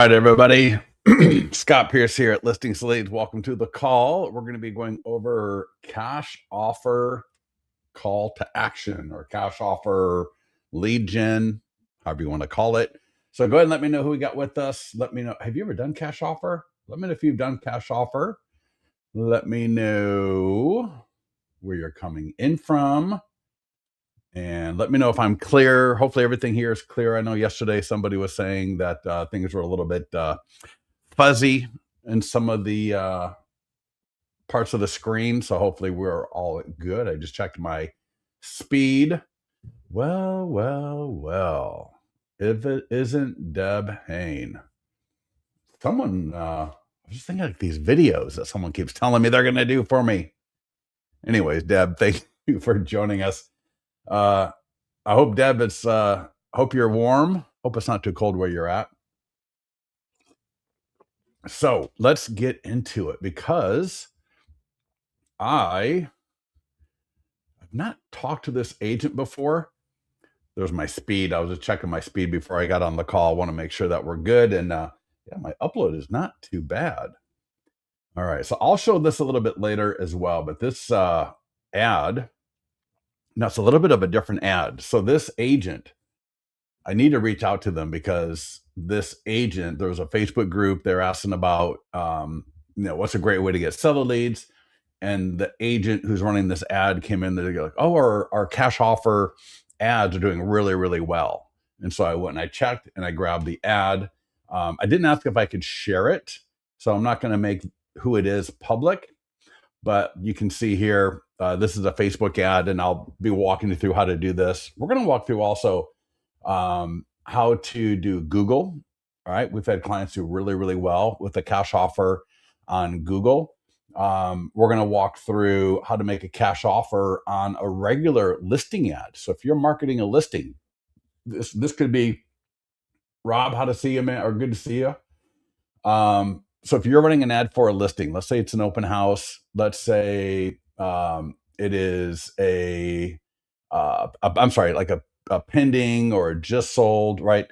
All right, everybody. Scott Pierce here at Listings Leads. Welcome to the call. We're going to be going over cash offer call to action or cash offer lead gen, however you want to call it. So go ahead and let me know who we got with us. Let me know. Have you ever done cash offer? Let me know if you've done cash offer. Let me know where you're coming in from. And let me know if I'm clear. Hopefully everything here is clear. I know yesterday somebody was saying that things were a little bit fuzzy in some of the parts of the screen. So hopefully we're all good. I just checked my speed. Well. If it isn't Deb Hain, someone, I was just thinking like these videos that someone keeps telling me they're going to do for me. Anyways, Deb, thank you for joining us. I hope, Deb, hope you're warm. Hope it's not too cold where you're at. So let's get into it because I've not talked to this agent before. There's my speed. I was just checking my speed before I got on the call. I want to make sure that we're good. And yeah, my upload is not too bad. All right. So I'll show this a little bit later as well. But this ad, now it's a little bit of a different ad. So this agent, I need to reach out to them because this agent, there was a Facebook group. They're asking about, what's a great way to get seller leads. And the agent who's running this ad came in there, like, oh, our cash offer ads are doing really, really well. And so I went and I checked and I grabbed the ad. I didn't ask if I could share it. So I'm not going to make who it is public, but you can see here, this is a Facebook ad and I'll be walking you through how to do this. We're going to walk through also how to do Google. All right. We've had clients do really, really well with the cash offer on Google. We're going to walk through how to make a cash offer on a regular listing ad. So if you're marketing a listing, this could be, Rob, how to see you, man, or good to see you. So if you're running an ad for a listing, let's say it's an open house. Let's say it is like a pending or just sold, right?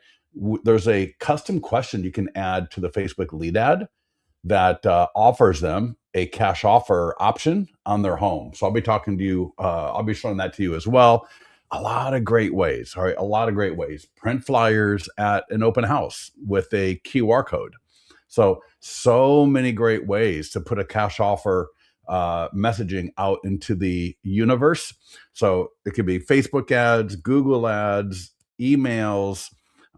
There's a custom question you can add to the Facebook lead ad that offers them a cash offer option on their home. So I'll be talking to you. I'll be showing that to you as well. A lot of great ways. All right. A lot of great ways. Print flyers at an open house with a QR code. So many great ways to put a cash offer messaging out into the universe. So it could be Facebook ads, Google ads, emails.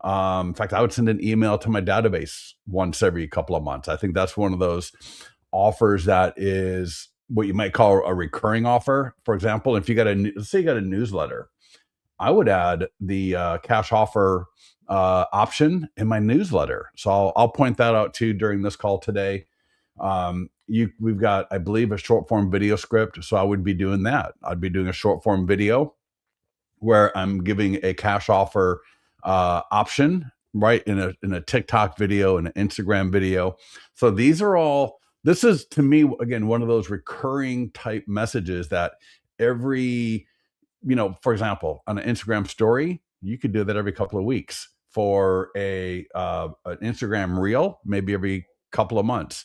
In fact, I would send an email to my database once every couple of months. I think that's one of those offers that is what you might call a recurring offer. For example, if you got let's say you got a newsletter, I would add the cash offer option in my newsletter. So I'll point that out too during this call today. We've got, I believe, a short form video script. So I would be doing that. I'd be doing a short form video where I'm giving a cash offer option, right, in a TikTok video and an Instagram video. So this is to me, again, one of those recurring type messages that every, for example, on an Instagram story, you could do that every couple of weeks. For an Instagram reel, maybe every couple of months.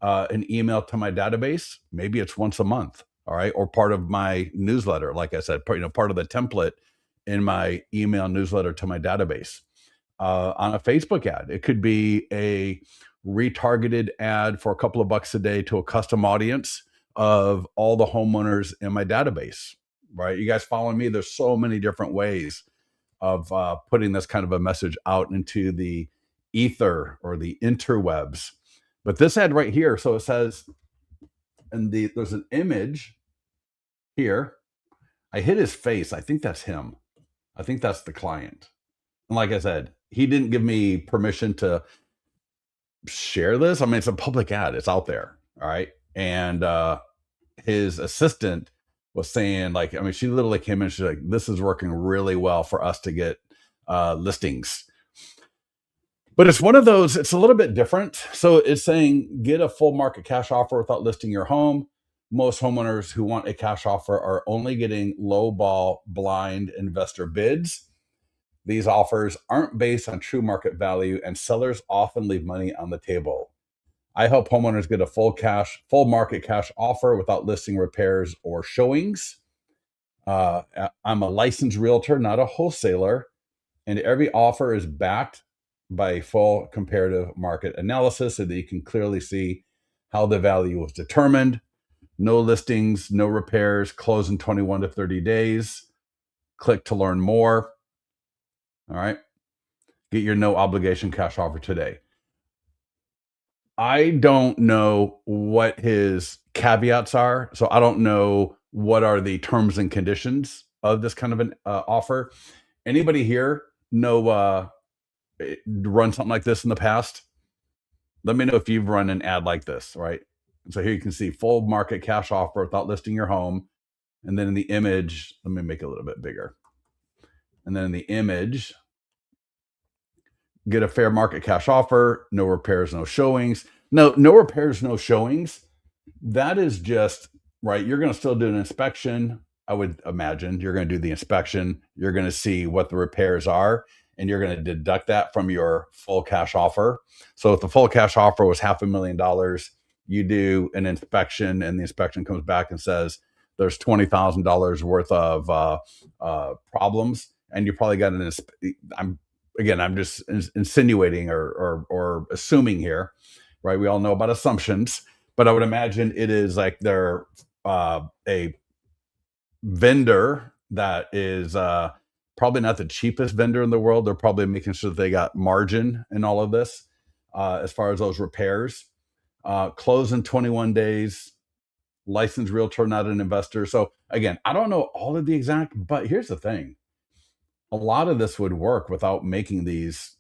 An email to my database, maybe it's once a month. All right. Or part of my newsletter, like I said, part of the template in my email newsletter to my database. On a Facebook ad, it could be a retargeted ad for a couple of bucks a day to a custom audience of all the homeowners in my database, right? You guys following me? There's so many different ways of putting this kind of a message out into the ether or the interwebs. But this ad right here, so it says, there's an image here. I hit his face. I think that's him. I think that's the client. And like I said, he didn't give me permission to share this. I mean, it's a public ad. It's out there. All right. And his assistant was saying, like, I mean, she literally came in. She's like, this is working really well for us to get listings. But it's one of those, it's a little bit different. So it's saying, get a full market cash offer without listing your home. Most homeowners who want a cash offer are only getting low ball blind investor bids. These offers aren't based on true market value, and sellers often leave money on the table. I help homeowners get a full market cash offer without listing repairs or showings. Uh, I'm a licensed realtor, not a wholesaler, and every offer is backed by a full comparative market analysis so that you can clearly see how the value was determined. No listings, no repairs, close in 21 to 30 days. Click to learn more. All right. Get your no obligation cash offer today. I don't know what his caveats are. So I don't know what are the terms and conditions of this kind of an offer. Anybody here know run something like this in the past? Let me know if you've run an ad like this, right? So here you can see full market cash offer without listing your home. And then in the image, let me make it a little bit bigger. And then in the image, get a fair market cash offer, no repairs, no showings. No repairs, no showings. That is just right. You're going to still do an inspection. I would imagine you're going to do the inspection. You're going to see what the repairs are, and you're going to deduct that from your full cash offer. So if the full cash offer was $500,000, you do an inspection, and the inspection comes back and says there's $20,000 worth of problems, and you probably got an. I'm just insinuating or assuming here, right? We all know about assumptions, but I would imagine it is like they're a vendor that is probably not the cheapest vendor in the world. They're probably making sure that they got margin in all of this as far as those repairs. Close in 21 days, licensed realtor, not an investor. So again, I don't know all of the exact, but here's the thing. A lot of this would work without making these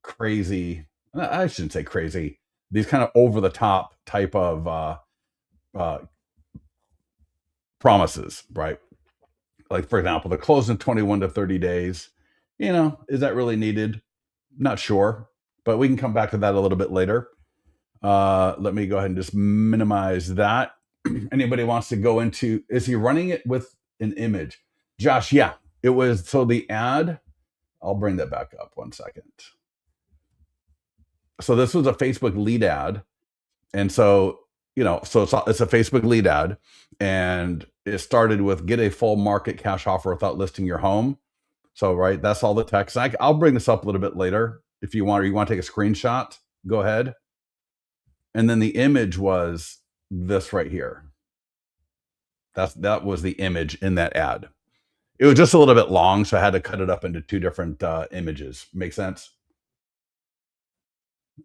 crazy, I shouldn't say crazy, these kind of over the top type of uh, promises, right? Like, for example, the close in 21 to 30 days, is that really needed? Not sure, but we can come back to that a little bit later. Let me go ahead and just minimize that. Anybody wants to go into, is he running it with an image? Josh, yeah, it was. So the ad, I'll bring that back up 1 second. So this was a Facebook lead ad. And so, so it's a Facebook lead ad, and it started with get a full market cash offer without listing your home. So, right, that's all the text. I'll bring this up a little bit later if you want, or you want to take a screenshot, go ahead. And then the image was this right here. That was the image in that ad. It was just a little bit long, so I had to cut it up into two different images. Make sense?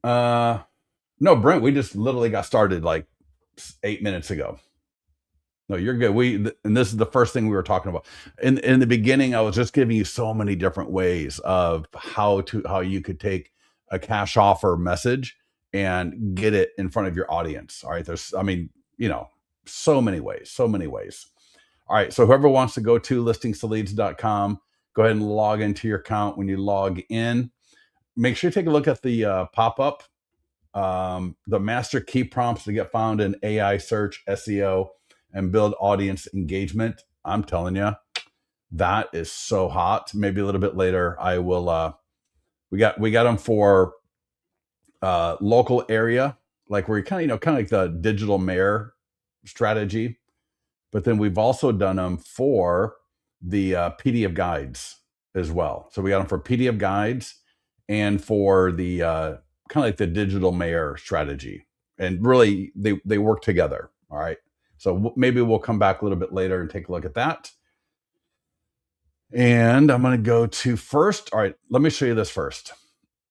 No, Brent, we just literally got started like 8 minutes ago. No, you're good. And this is the first thing we were talking about. In the beginning, I was just giving you so many different ways of how you could take a cash offer message and get it in front of your audience. All right. So many ways. All right. So whoever wants to go to listingstoleads.com, go ahead and log into your account. When you log in, make sure you take a look at the pop-up, the master key prompts to get found in AI search, SEO, and build audience engagement. I'm telling you, that is so hot. Maybe a little bit later, I will. We got them for local area, like where you kind of like the digital mayor strategy, but then we've also done them for the PDF guides as well. So we got them for PDF guides and for the kind of like the digital mayor strategy, and really they work together. All right. So maybe we'll come back a little bit later and take a look at that. And I'm going to go to first. All right, let me show you this first.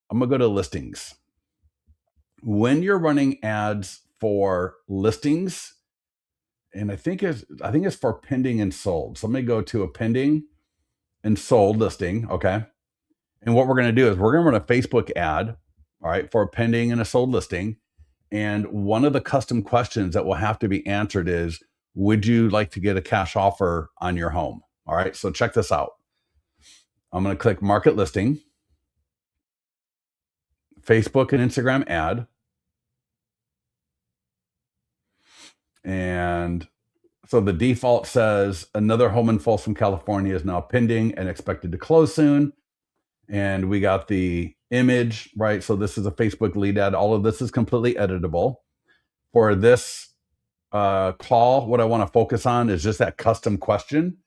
I'm going to go to listings. When you're running ads for listings, and I think it's for pending and sold. So let me go to a pending and sold listing. Okay. And what we're going to do is we're going to run a Facebook ad, all right, for a pending and a sold listing. And one of the custom questions that will have to be answered is, would you like to get a cash offer on your home? All right, so check this out. I'm going to click market listing, Facebook and Instagram ad. And so the default says another home in Folsom, California is now pending and expected to close soon. and we got the image, right? So this is a Facebook lead ad. All of this is completely editable. For this call, what I want to focus on is just that custom question.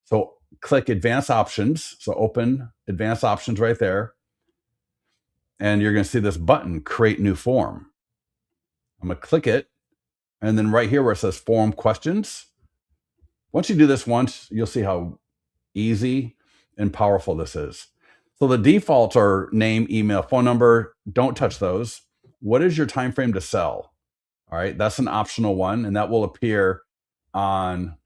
So click advanced options. So open advanced options right there. And you're going to see this button, create new form. I'm going to click it. And then right here where it says form questions, once you do this once, you'll see how easy and powerful this is. So the defaults are name, email, phone number. Don't touch those. What is your time frame to sell? All right, that's an optional one, and that will appear on,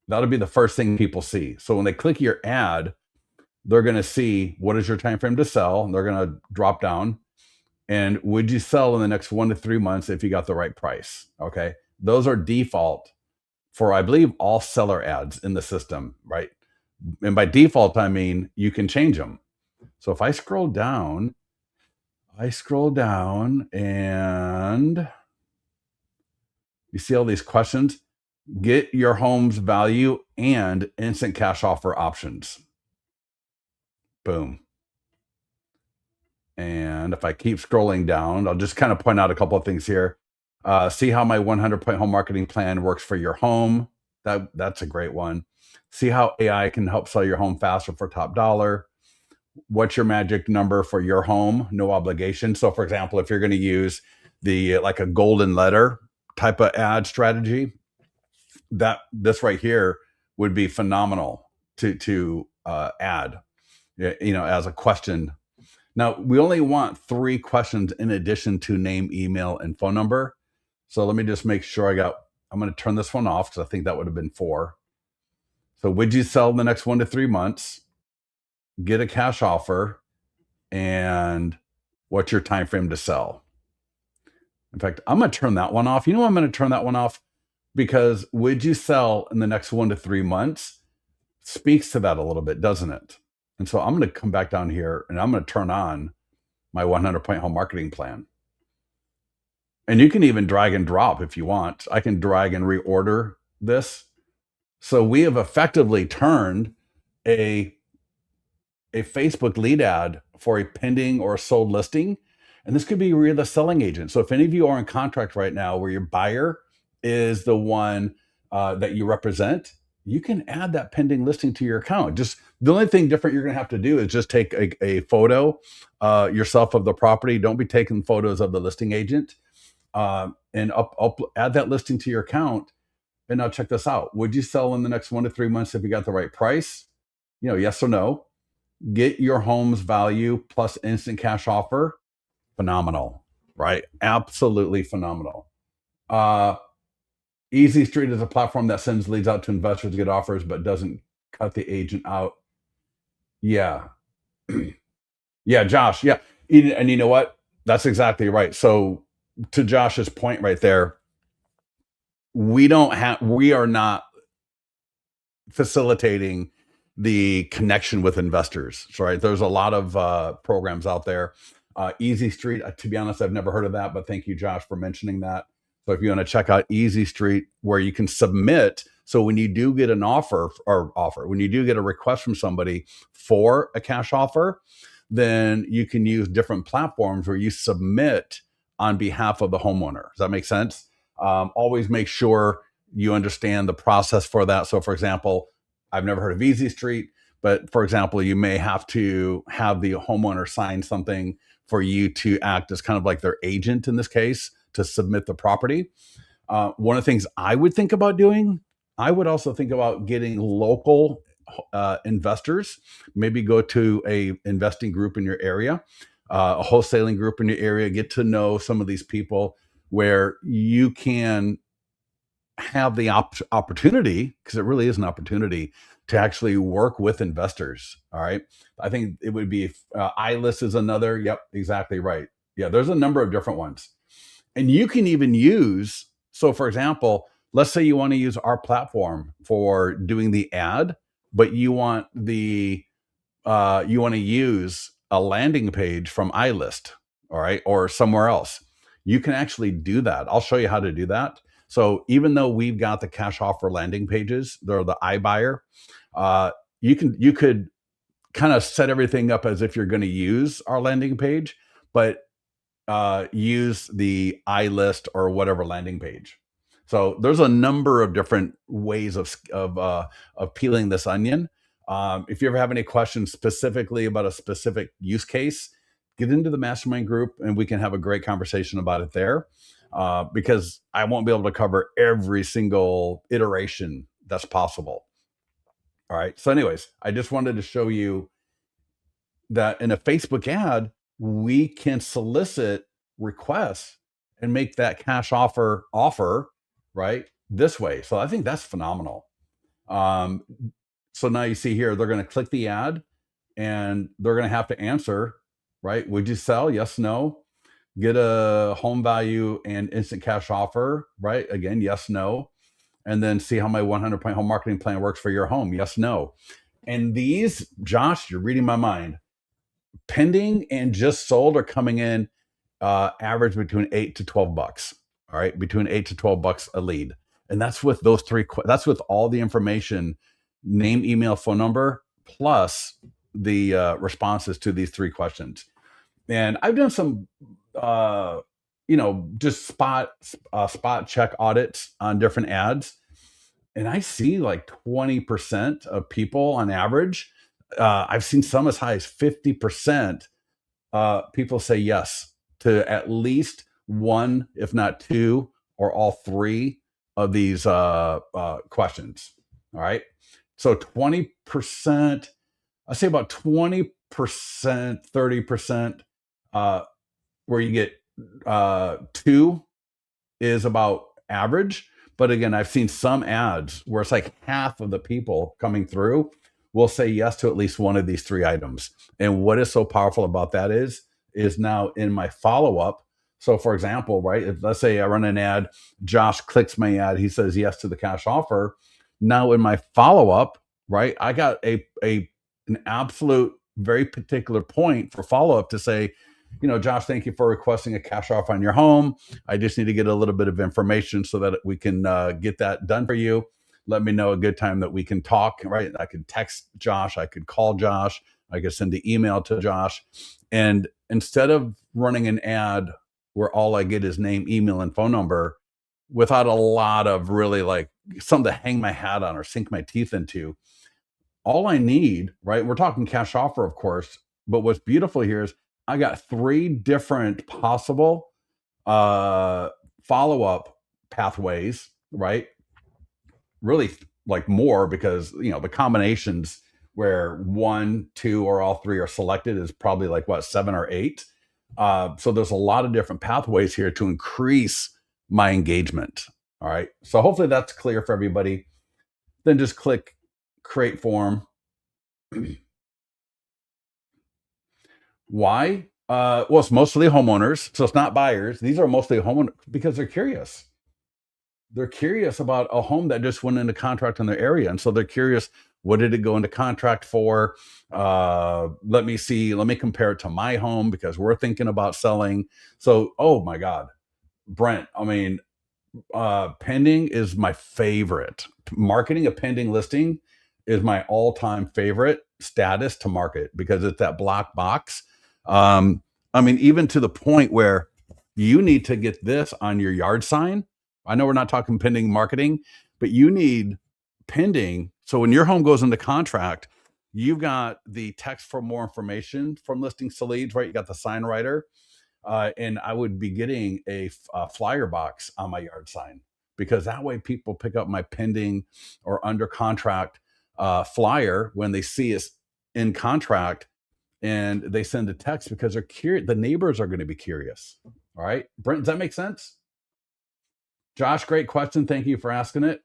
that'll be the first thing people see. So when they click your ad, they're going to see what is your time frame to sell, and they're going to drop down. And would you sell in the next 1 to 3 months if you got the right price? Okay, those are default for, I believe, all seller ads in the system, right? And by default, I mean you can change them. So if I scroll down and you see all these questions, get your home's value and instant cash offer options. Boom. And if I keep scrolling down, I'll just kind of point out a couple of things here. See how my 100-point home marketing plan works for your home. That's a great one. See how AI can help sell your home faster for top dollar. What's your magic number for your home? No obligation. So for example, if you're going to use the like a golden letter type of ad strategy, that this right here would be phenomenal to add, as a question. Now we only want 3 questions in addition to name, email, and phone number. So let me just make sure I'm going to turn this one off because I think that would have been 4. So would you sell in the next 1 to 3 months? Get a cash offer, and what's your time frame to sell? In fact, I'm going to turn that one off. You know why I'm going to turn that one off? Because would you sell in the next 1 to 3 months speaks to that a little bit, doesn't it? And so I'm going to come back down here and I'm going to turn on my 100-point home marketing plan. And you can even drag and drop if you want. I can drag and reorder this. So we have effectively turned a Facebook lead ad for a pending or sold listing. And this could be where you're the selling agent. So if any of you are in contract right now where your buyer is the one that you represent, you can add that pending listing to your account. Just the only thing different you're going to have to do is just take a photo yourself of the property. Don't be taking photos of the listing agent, and add that listing to your account. And now check this out. Would you sell in the next 1 to 3 months if you got the right price? Yes or no. Get your home's value plus instant cash offer. Phenomenal, right? Absolutely phenomenal. Easy Street is a platform that sends leads out to investors to get offers, but doesn't cut the agent out. Yeah. Yeah, Josh. Yeah. And you know what? That's exactly right. So to Josh's point right there, we are not facilitating the connection with investors, right? There's a lot of programs out there. Easy Street, to be honest, I've never heard of that, but thank you, Josh, for mentioning that. So if you want to check out Easy Street, where you can submit, so when you do get an when you do get a request from somebody for a cash offer, then you can use different platforms where you submit on behalf of the homeowner. Does that make sense? Always make sure you understand the process for that. So for example, I've never heard of Easy Street, but for example, you may have to have the homeowner sign something for you to act as kind of like their agent in this case to submit the property. One of the things I would think about doing, I would also think about getting local investors, maybe go to a investing group in your area, a wholesaling group in your area, get to know some of these people where you can have the opportunity, because it really is an opportunity, to actually work with investors. All right. I think it would be iList is another. Yep, exactly right. Yeah, there's a number of different ones. And you can even use, so for example, let's say you want to use our platform for doing the ad, but you want to use a landing page from iList, all right, or somewhere else. You can actually do that. I'll show you how to do that. So even though we've got the cash offer landing pages, they're the iBuyer, you could kind of set everything up as if you're going to use our landing page, but use the iList or whatever landing page. So there's a number of different ways of peeling this onion. If you ever have any questions specifically about a specific use case, get into the mastermind group and we can have a great conversation about it there. Because I won't be able to cover every single iteration that's possible. All right. So, anyways, I just wanted to show you that in a Facebook ad, we can solicit requests and make that cash offer right this way. So I think that's phenomenal. Um, so now you see here, they're going to click the ad and they're going to have to answer, right? Would you sell? Yes, no. Get a home value and instant cash offer, right? Again, yes, no. And then see how my 100-point home marketing plan works for your home. Yes, no. And these, Josh, you're reading my mind. Pending and just sold are coming in average between $8 to $12. All right, between $8 to $12 a lead, and that's with those three. That's with all the information: name, email, phone number, plus the responses to these three questions. And I've done some, just spot check audits on different ads, and I see like 20% of people on average. I've seen some as high as 50%. People say yes to at least one, if not two, or all three of these questions. All right. So 20%, I say about 20%, 30%, where you get two is about average. But again, I've seen some ads where it's like half of the people coming through will say yes to at least one of these three items. And what is so powerful about that is now in my follow-up. So for example, right, if let's say I run an ad, Josh clicks my ad, he says yes to the cash offer. Now in my follow-up, right, I got an absolute very particular point for follow-up to say, Josh, thank you for requesting a cash offer on your home. I just need to get a little bit of information so that we can get that done for you. Let me know a good time that we can talk, right? I could text Josh. I could call Josh. I could send an email to Josh. And instead of running an ad where all I get is name, email, and phone number without a lot of really like something to hang my hat on or sink my teeth into, all I need, right? We're talking cash offer, of course, but what's beautiful here is I got three different possible follow-up pathways, right? Really like more because, the combinations where one, two, or all three are selected is probably like what, 7 or 8. So there's a lot of different pathways here to increase my engagement. All right. So hopefully that's clear for everybody. Then just click create form. Why? Well, it's mostly homeowners, so it's not buyers. These are mostly homeowners because they're curious. They're curious about a home that just went into contract in their area, and so they're curious. What did it go into contract for? Let me see. Let me compare it to my home because we're thinking about selling. So, oh my God, Brent. I mean, pending is my favorite. Marketing a pending listing is my all-time favorite status to market because it's that black box. I mean, even to the point where you need to get this on your yard sign. I know we're not talking pending marketing, but you need pending. So when your home goes into contract, you've got the text for more information from listings to leads, right? You got the sign writer. And I would be getting a flyer box on my yard sign because that way people pick up my pending or under contract flyer when they see us in contract, and they send a text because they're curious. The neighbors are going to be curious. All right, Brent, does that make sense? Josh, great question. Thank you for asking it.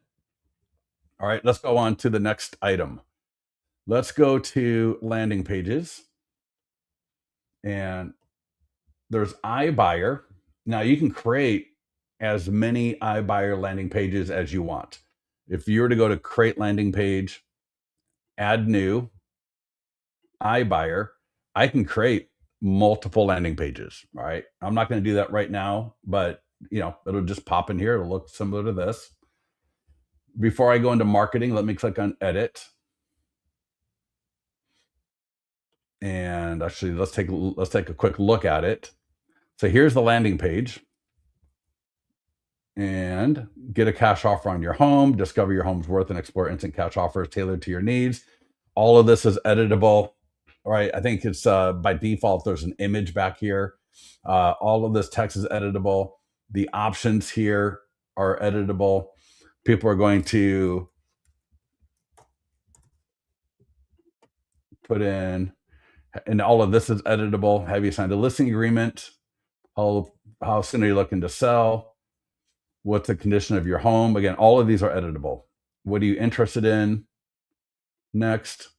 All right, let's go on to the next item. Let's go to landing pages. And there's iBuyer. Now you can create as many iBuyer landing pages as you want. If you were to go to create landing page, add new, iBuyer, I can create multiple landing pages. All right. I'm not going to do that right now, but it'll just pop in here. It'll look similar to this. Before I go into marketing, let me click on edit. And actually, let's take a quick look at it. So here's the landing page. And get a cash offer on your home, discover your home's worth, and explore instant cash offers tailored to your needs. All of this is editable, right? I think it's by default, there's an image back here. All of this text is editable. The options here are editable. People are going to put in, and all of this is editable. Have you signed a listing agreement? How soon are you looking to sell? What's the condition of your home? Again, all of these are editable. What are you interested in? Next.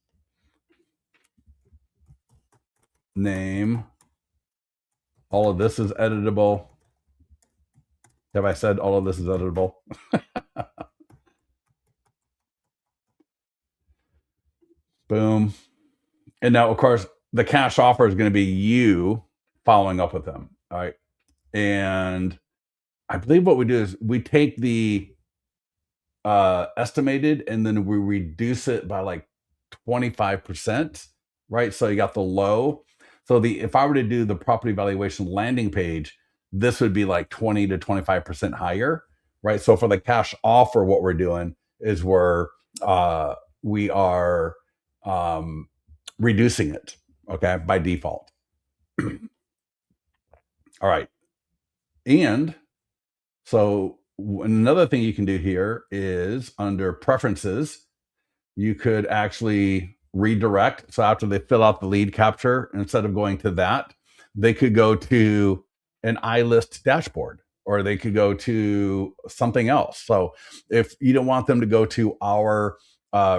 Name. All of this is editable. Have I said all of this is editable? Boom. And now, of course, the cash offer is going to be you following up with them. All right. And I believe what we do is we take the estimated and then we reduce it by like 25%, right? So you got the low. So if I were to do the property valuation landing page, this would be like 20 to 25% higher, right? So for the cash offer, what we're doing is we are reducing it, okay, by default. All right. And so another thing you can do here is under preferences, you could actually redirect. So after they fill out the lead capture, instead of going to that, they could go to an iList dashboard or they could go to something else. So if you don't want them to go to our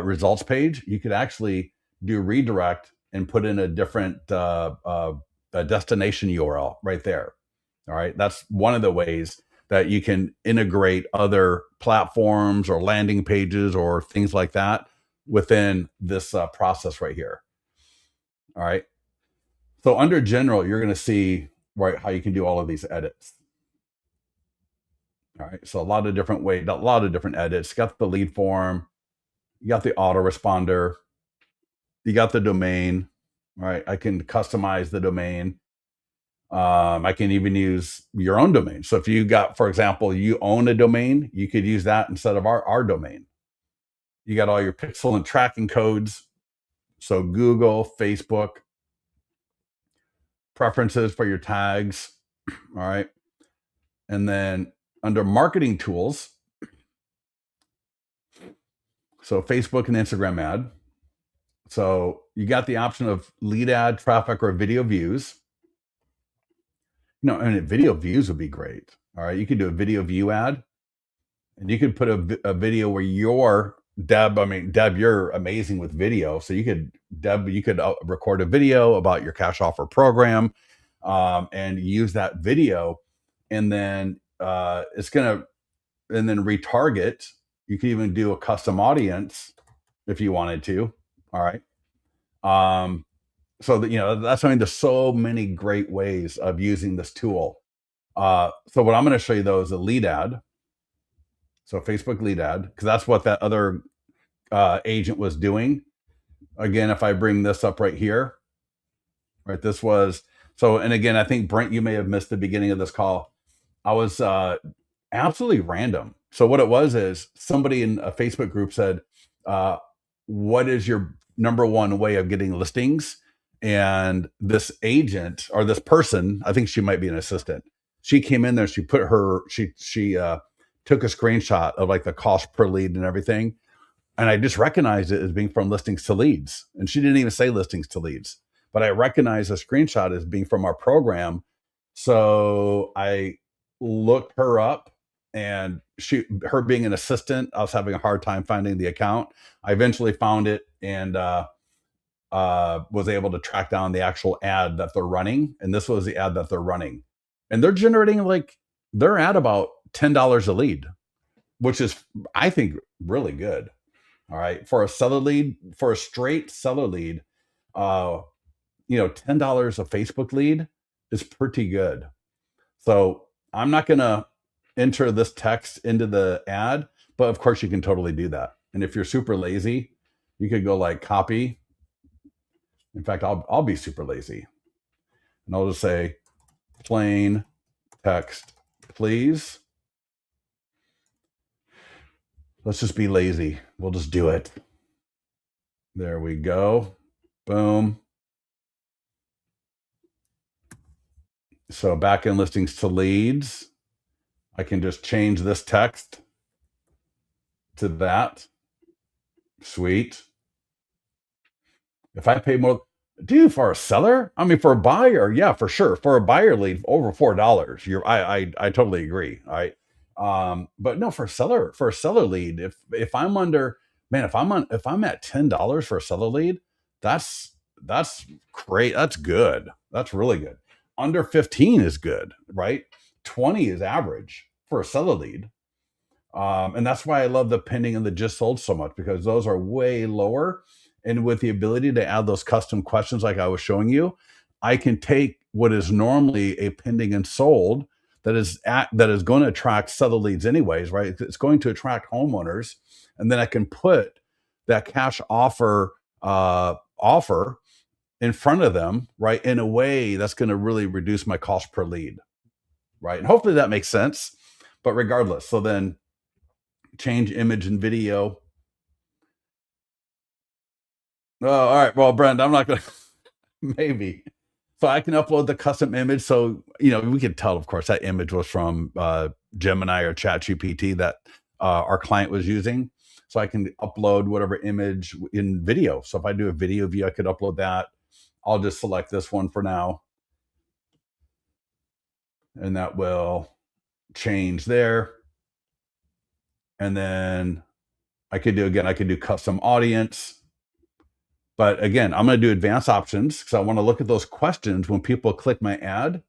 results page, you could actually do redirect and put in a different a destination URL right there. All right. That's one of the ways that you can integrate other platforms or landing pages or things like that within this process right here. All right. So under general, you're going to see right how you can do all of these edits. All right. So a lot of different ways, a lot of different edits. You got the lead form, you got the autoresponder, you got the domain. All right. I can customize the domain. I can even use your own domain. So if you got, for example, you own a domain, you could use that instead of our domain. You got all your pixel and tracking codes. So Google, Facebook, preferences for your tags. All right. And then under marketing tools, so Facebook and Instagram ad. So you got the option of lead ad, traffic, or video views. And video views would be great. All right. You could do a video view ad and you could put a video where you're Deb. I mean, Deb, you're amazing with video. So you could record a video about your cash offer program and use that video. And then it's going to, and then retarget. You could even do a custom audience if you wanted to. All right. So that, that's, I mean, there's so many great ways of using this tool. So what I'm going to show you though is a lead ad. So Facebook lead ad, because that's what that other agent was doing. Again, if I bring this up right here, right, this was, so, and again, I think Brent, you may have missed the beginning of this call. I was absolutely random. So what it was is somebody in a Facebook group said, what is your number one way of getting listings? And this agent or this person, I think she might be an assistant. She came in there, she took a screenshot of like the cost per lead and everything. And I just recognized it as being from listings to leads. And she didn't even say listings to leads, but I recognized the screenshot as being from our program. So I looked her up and her being an assistant, I was having a hard time finding the account. I eventually found it and was able to track down the actual ad that they're running. And this was the ad that they're running. And they're generating they're at about $10 a lead, which is, I think, really good. All right. For a seller lead, for a straight seller lead, $10 a Facebook lead is pretty good. So I'm not going to enter this text into the ad, but of course you can totally do that. And if you're super lazy, you could go like copy In fact, I'll be super lazy and I'll just say plain text, please. Let's just be lazy. We'll just do it. There we go. Boom. So back in listings to leads, I can just change this text to that. Sweet. If I pay more, dude, for a seller, I mean, for a buyer, yeah, for sure. For a buyer lead, over $4. I totally agree. All right. But no, for a seller lead, if I'm under, man, if I'm at $10 for a seller lead, that's great. That's good. That's really good. Under 15 is good, right? 20 is average for a seller lead. And that's why I love the pending and the just sold so much, because those are way lower. And with the ability to add those custom questions, like I was showing you, I can take what is normally a pending and sold that is going to attract seller leads anyways, right? It's going to attract homeowners, and then I can put that cash offer in front of them, right, in a way that's going to really reduce my cost per lead, right? And hopefully that makes sense. But regardless, so then change image and video. Oh, all right. Well, Brent, I'm not going to, maybe. So I can upload the custom image. So, we could tell, of course, that image was from Gemini or ChatGPT that our client was using. So I can upload whatever image in video. So if I do a video view, I could upload that. I'll just select this one for now. And that will change there. And then I could do custom audience. But again, I'm going to do advanced options because I want to look at those questions when people click my ad,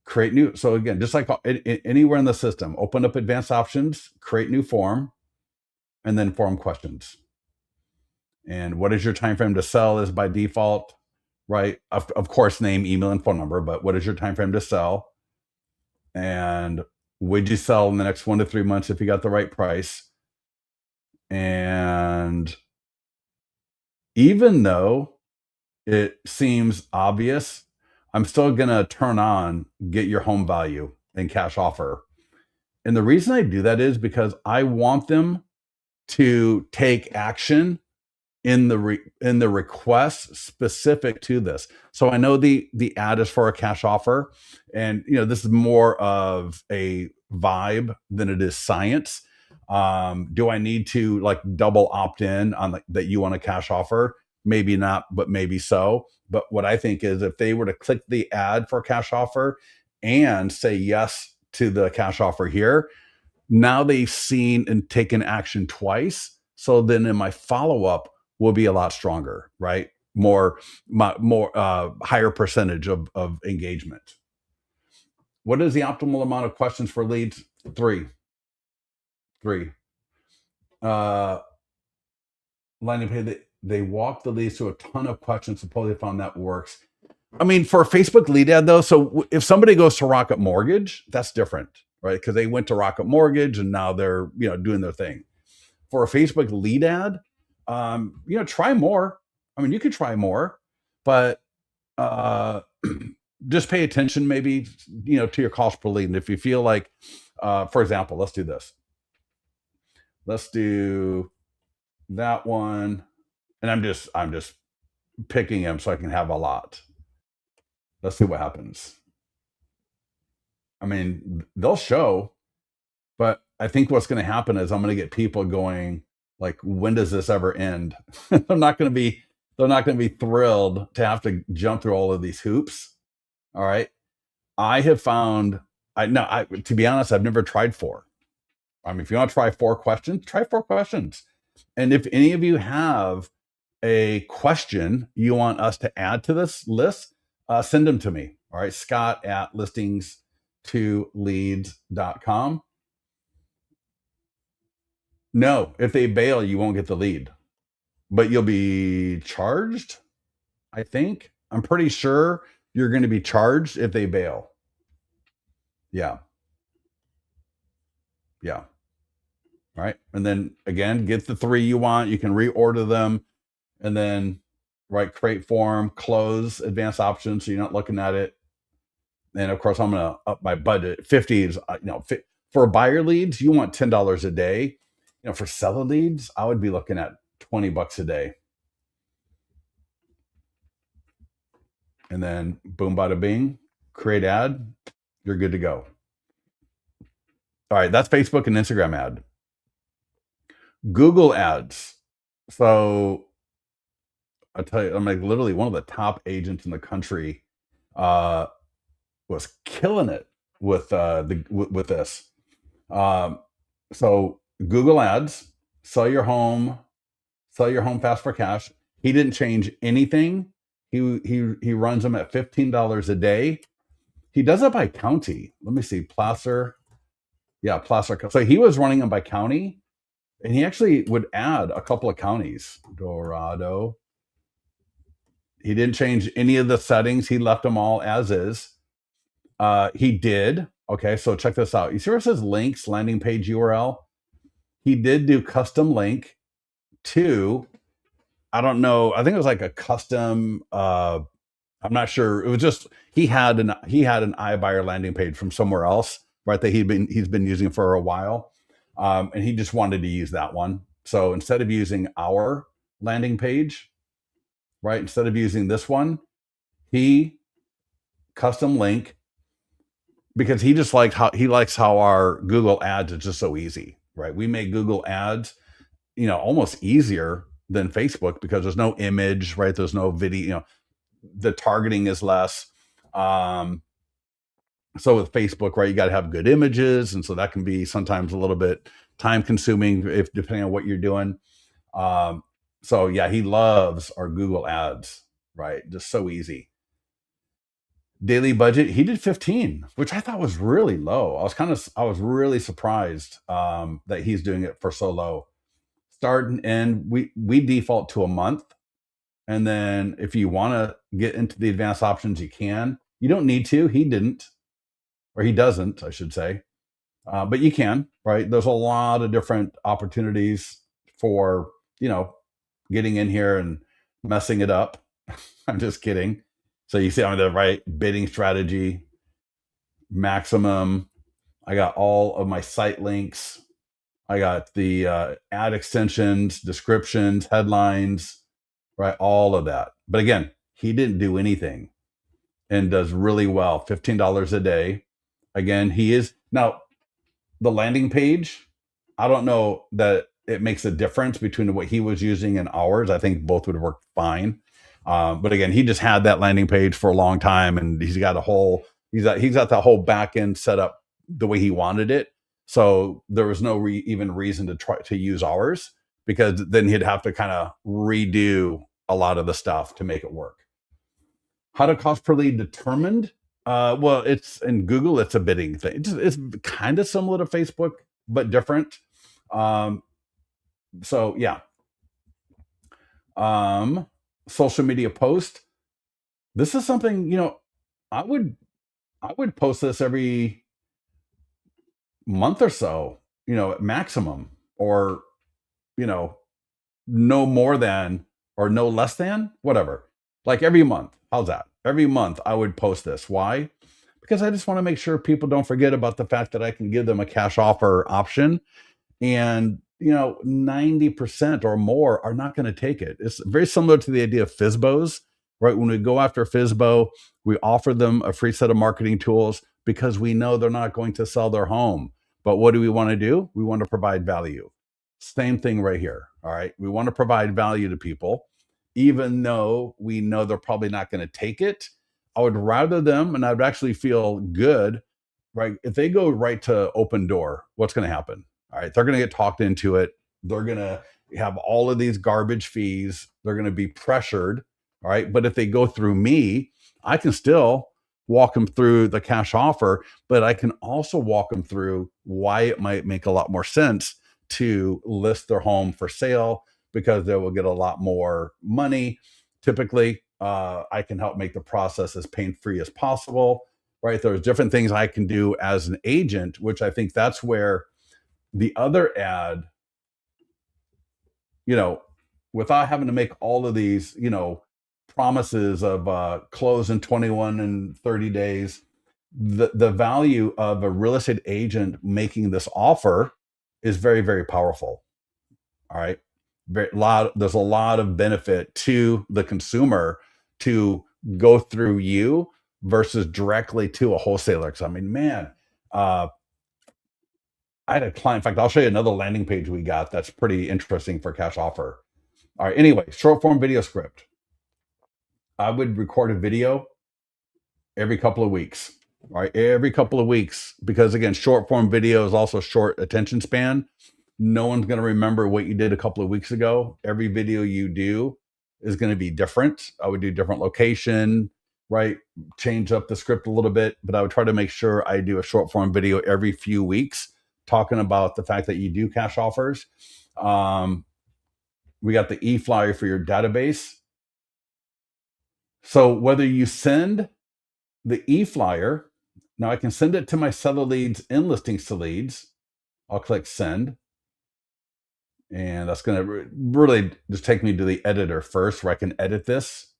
create new. So again, just like anywhere in the system, open up advanced options, create new form, and then form questions. And what is your time frame to sell is by default, right? Of course, name, email, and phone number, but what is your time frame to sell? And would you sell in the next 1 to 3 months if you got the right price? And even though it seems obvious, I'm still going to turn on get your home value and cash offer. And the reason I do that is because I want them to take action in the request specific to this. So I know the ad is for a cash offer, and this is more of a vibe than it is science. Do I need to like double opt in on that you want a cash offer? Maybe not, but maybe so. But what I think is if they were to click the ad for cash offer and say yes to the cash offer here, now they've seen and taken action twice. So then in my follow-up will be a lot stronger, right? More higher percentage of engagement. What is the optimal amount of questions for leads? Three. Landing page, they walk the leads through a ton of questions. Supposedly found that works. I mean, for a Facebook lead ad though, so if somebody goes to Rocket Mortgage, that's different, right? Because they went to Rocket Mortgage and now they're doing their thing. For a Facebook lead ad, try more. I mean, you could try more, but just pay attention maybe to your cost per lead. And if you feel like, for example, let's do this. Let's do that one, and I'm just picking them so I can have a lot. Let's see what happens. I mean, they'll show, but I think what's going to happen is I'm going to get people going like, when does this ever end? they're not going to be thrilled to have to jump through all of these hoops. All right. I have found, to be honest, I've never tried 4. I mean, if you want to try 4 questions, try 4 questions. And if any of you have a question you want us to add to this list, send them to me. All right. Scott at listings2leads.com. No, if they bail, you won't get the lead, but you'll be charged. I think I'm pretty sure you're going to be charged if they bail. Yeah. All right. And then again, get the 3 you want. You can reorder them and then right? Create form, close, advanced options, so you're not looking at it. And of course, I'm going to up my budget. 50 is, for buyer leads, you want $10 a day. For seller leads, I would be looking at $20 a day. And then boom, bada bing, create ad, you're good to go. All right, that's Facebook and Instagram ad. Google ads. So I tell you, I'm like literally one of the top agents in the country uh, was killing it with this. Um, so Google ads, sell your home, fast for cash. He didn't change anything. He runs them at $15 a day. He does it by county. Let me see, Placer. Yeah, Placer. So he was running them by county, and he actually would add a couple of counties. Dorado. He didn't change any of the settings. He left them all as is. He did. Okay, so check this out. You see where it says links, landing page URL? He did do custom link to, I don't know, I think it was like a custom, I'm not sure. It was just he had an iBuyer landing page from somewhere else, right? That he's been using for a while. And he just wanted to use that one. So instead of using our landing page, right? Instead of using this one, he custom link, because he just likes how our Google ads is just so easy, right? We make Google ads, almost easier than Facebook because there's no image, right? There's no video, the targeting is less. So with Facebook, right, you got to have good images. And so that can be sometimes a little bit time consuming if depending on what you're doing. So yeah, he loves our Google ads, right? Just so easy. Daily budget, he did 15, which I thought was really low. I was really surprised that he's doing it for so low. Start and end, we default to a month. And then if you want to get into the advanced options, you can. You don't need to. He didn't, or he doesn't, I should say. But you can, right? There's a lot of different opportunities for, getting in here and messing it up. I'm just kidding. So you see on the right, bidding strategy, maximum. I got all of my site links. I got the ad extensions, descriptions, headlines, right? All of that. But again, he didn't do anything and does really well. $15 a day. Again, he is now the landing page. I don't know that it makes a difference between what he was using and ours. I think both would work fine. But again, he just had that landing page for a long time, and he's got that whole back end set up the way he wanted it. So there was no even reason to try to use ours, because then he'd have to kind of redo a lot of the stuff to make it work. How to cost per lead determined? Well, it's in Google, it's a bidding thing. It's kind of similar to Facebook, but different. So yeah. Social media post. This is something, I would post this every month or so, at maximum, or, no more than or no less than, whatever. Like every month. How's that? Every month I would post this. Why? Because I just want to make sure people don't forget about the fact that I can give them a cash offer option. And 90% or more are not going to take it. It's very similar to the idea of FSBOs, right? When we go after FSBO, we offer them a free set of marketing tools because we know they're not going to sell their home. But what do we want to do? We want to provide value. Same thing right here. All right. We want to provide value to people, even though we know they're probably not going to take it. I would rather them, and I would actually feel good, right? If they go right to open door, what's going to happen? All right, they're going to get talked into it. They're going to have all of these garbage fees. They're going to be pressured. All right. But if they go through me, I can still walk them through the cash offer, but I can also walk them through why it might make a lot more sense to list their home for sale, because they will get a lot more money. Typically, I can help make the process as pain-free as possible, right? There's different things I can do as an agent, which I think that's where the other ad, without having to make all of these, promises of close in 21 and 30 days. The value of a real estate agent making this offer is very, very powerful. All right. There's a lot of benefit to the consumer to go through you versus directly to a wholesaler. Because I mean, man, uh, I had a client. In fact, I'll show you another landing page we got that's pretty interesting for cash offer. All right. Anyway, short form video script. I would record a video every couple of weeks. Right, every couple of weeks, because again, short form video is also short attention span. No one's going to remember what you did a couple of weeks ago. Every video you do is going to be different. I would do different location, right? Change up the script a little bit, but I would try to make sure I do a short form video every few weeks talking about the fact that you do cash offers. We got the e-flyer for your database. So whether you send the e-flyer, now I can send it to my seller leads and listings to leads. I'll click send. And that's going to really just take me to the editor first, where I can edit this.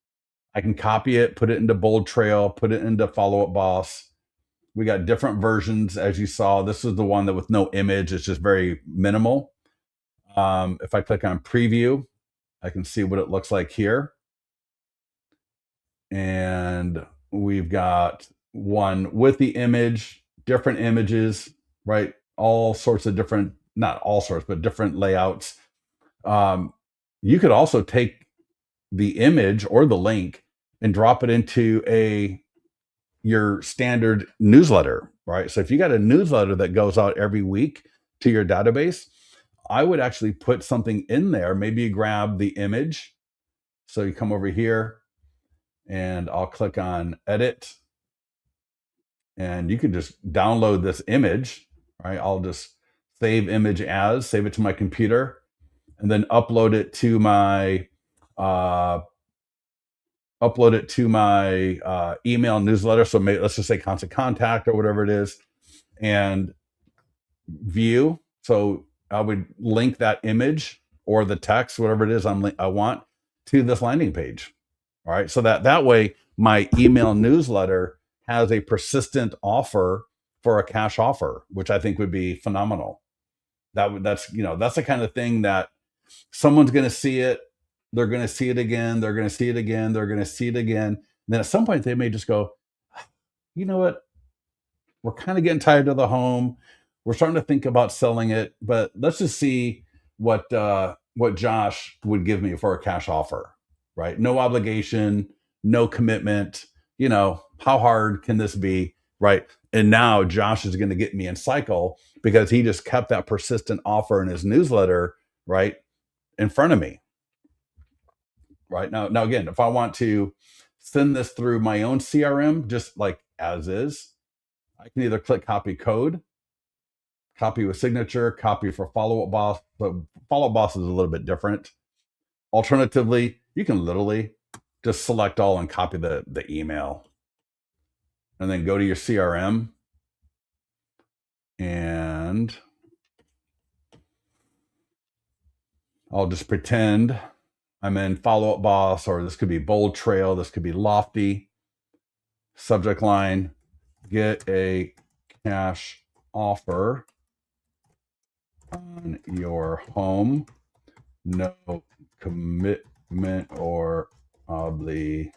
I can copy it, put it into Bold Trail, put it into Follow Up Boss. We got different versions, as you saw. This is the one that with no image. It's just very minimal. If I click on preview, I can see what it looks like here. And we've got one with the image, different images, right? All sorts of different, not all sorts, but different layouts. You could also take the image or the link and drop it into your standard newsletter, right? So if you got a newsletter that goes out every week to your database, I would actually put something in there. Maybe you grab the image. So you come over here and I'll click on edit, and you can just download this image, right? I'll just save image as, save it to my computer, and then upload it to my email newsletter. So let's just say Constant Contact or whatever it is, and view. So I would link that image or the text, whatever it is I want, to this landing page. All right. So that way my email newsletter has a persistent offer for a cash offer, which I think would be phenomenal. That's the kind of thing that someone's going to see it. They're going to see it again. They're going to see it again. They're going to see it again. And then at some point they may just go, you know what? We're kind of getting tired of the home. We're starting to think about selling it, but let's just see what Josh would give me for a cash offer, right? No obligation, no commitment. How hard can this be, right? And now Josh is going to get me in cycle because he just kept that persistent offer in his newsletter, right, in front of me, right? Now again, if I want to send this through my own CRM, just like as is, I can either click copy code, copy with signature, copy for Follow Up Boss. So Follow Up Boss is a little bit different. Alternatively, you can literally just select all and copy the email, and then go to your CRM, and I'll just pretend I'm in Follow Up Boss, or this could be Bold Trail, this could be Lofty. Subject line, get a cash offer on your home, no commitment or obligation.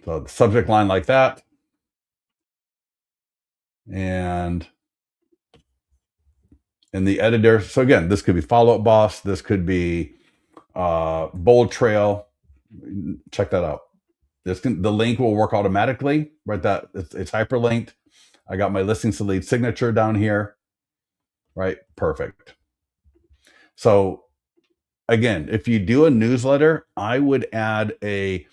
So the subject line like that. And in the editor, so again, this could be Follow Up Boss, this could be Bold Trail. Check that out. The link will work automatically, right? That it's hyperlinked. I got my listings to lead signature down here, right? Perfect. So again, if you do a newsletter, I would add a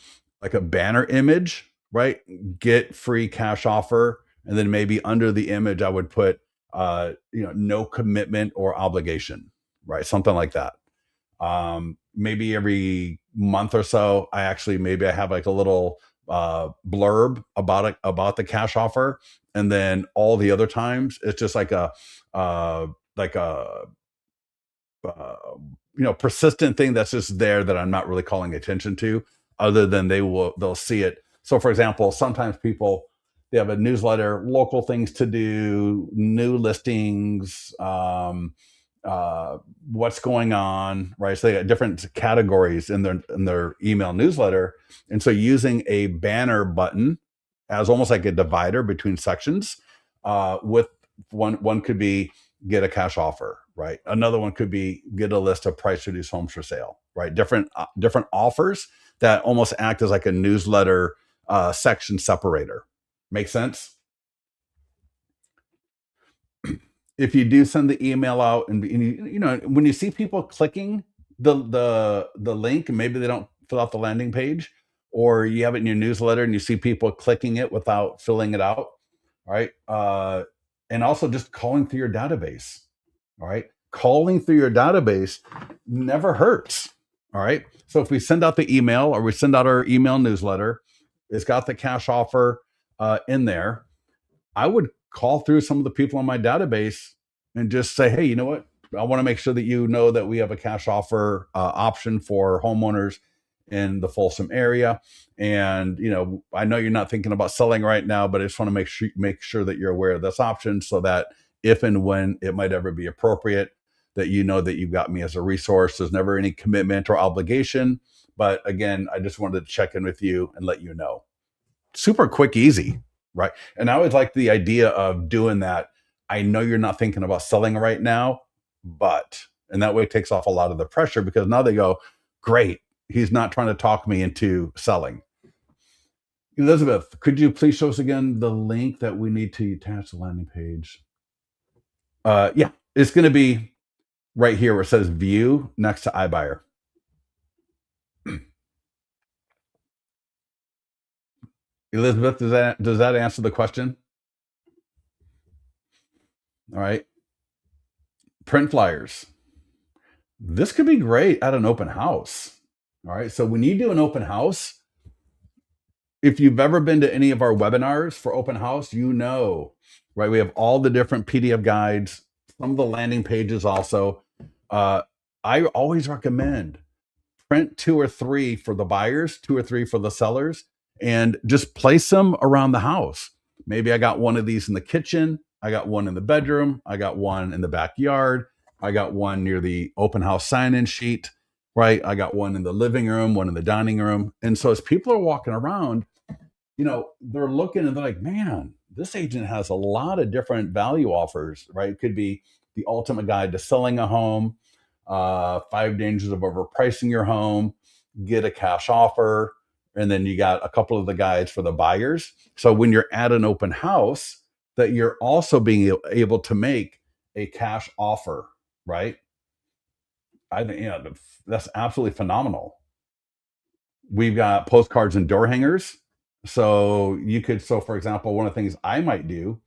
banner image, right? Get free cash offer, and then maybe under the image I would put no commitment or obligation, right? Something like that. Maybe every month or so, I have like a little blurb about the cash offer, and then all the other times it's just like a persistent thing that's just there that I'm not really calling attention to, other than they'll see it. So for example, sometimes people, they have a newsletter, local things to do, new listings, what's going on, right? So they got different categories in their email newsletter. And so using a banner button as almost like a divider between sections, with one could be get a cash offer, right? Another one could be get a list of price reduced homes for sale, right? Different offers that almost act as like a newsletter section separator. Make sense? If you do send the email out, and when you see people clicking the link, and maybe they don't fill out the landing page, or you have it in your newsletter and you see people clicking it without filling it out, right? And also just calling through your database. All right. Calling through your database never hurts. All right. So if we send out the email, or we send out our email newsletter, it's got the cash offer in there. I would call through some of the people on my database and just say, hey, you know what? I want to make sure that you know that we have a cash offer option for homeowners in the Folsom area. And, I know you're not thinking about selling right now, but I just want to make sure that you're aware of this option, so that if and when it might ever be appropriate, that you know that you've got me as a resource. There's never any commitment or obligation. But again, I just wanted to check in with you and let you know. Super quick, easy, right? And I always like the idea of doing that. I know you're not thinking about selling right now, and that way it takes off a lot of the pressure, because now they go, great, he's not trying to talk me into selling. Elizabeth, could you please show us again the link that we need to attach the landing page? Yeah, it's going to be right here where it says view next to iBuyer. Elizabeth, does that answer the question? All right. Print flyers. This could be great at an open house. All right. So when you do an open house, if you've ever been to any of our webinars for open house, right? We have all the different PDF guides, some of the landing pages also. I always recommend print 2 or 3 for the buyers, 2 or 3 for the sellers, and just place them around the house. Maybe I got one of these in the kitchen. I got one in the bedroom. I got one in the backyard. I got one near the open house sign-in sheet, right? I got one in the living room, one in the dining room. And so as people are walking around, they're looking and they're like, man, this agent has a lot of different value offers, right? It could be the ultimate guide to selling a home, 5 dangers of overpricing your home, get a cash offer, and then you got a couple of the guides for the buyers. So when you're at an open house, that you're also being able to make a cash offer, right? I think that's absolutely phenomenal. We've got postcards and door hangers. So for example, one of the things I might do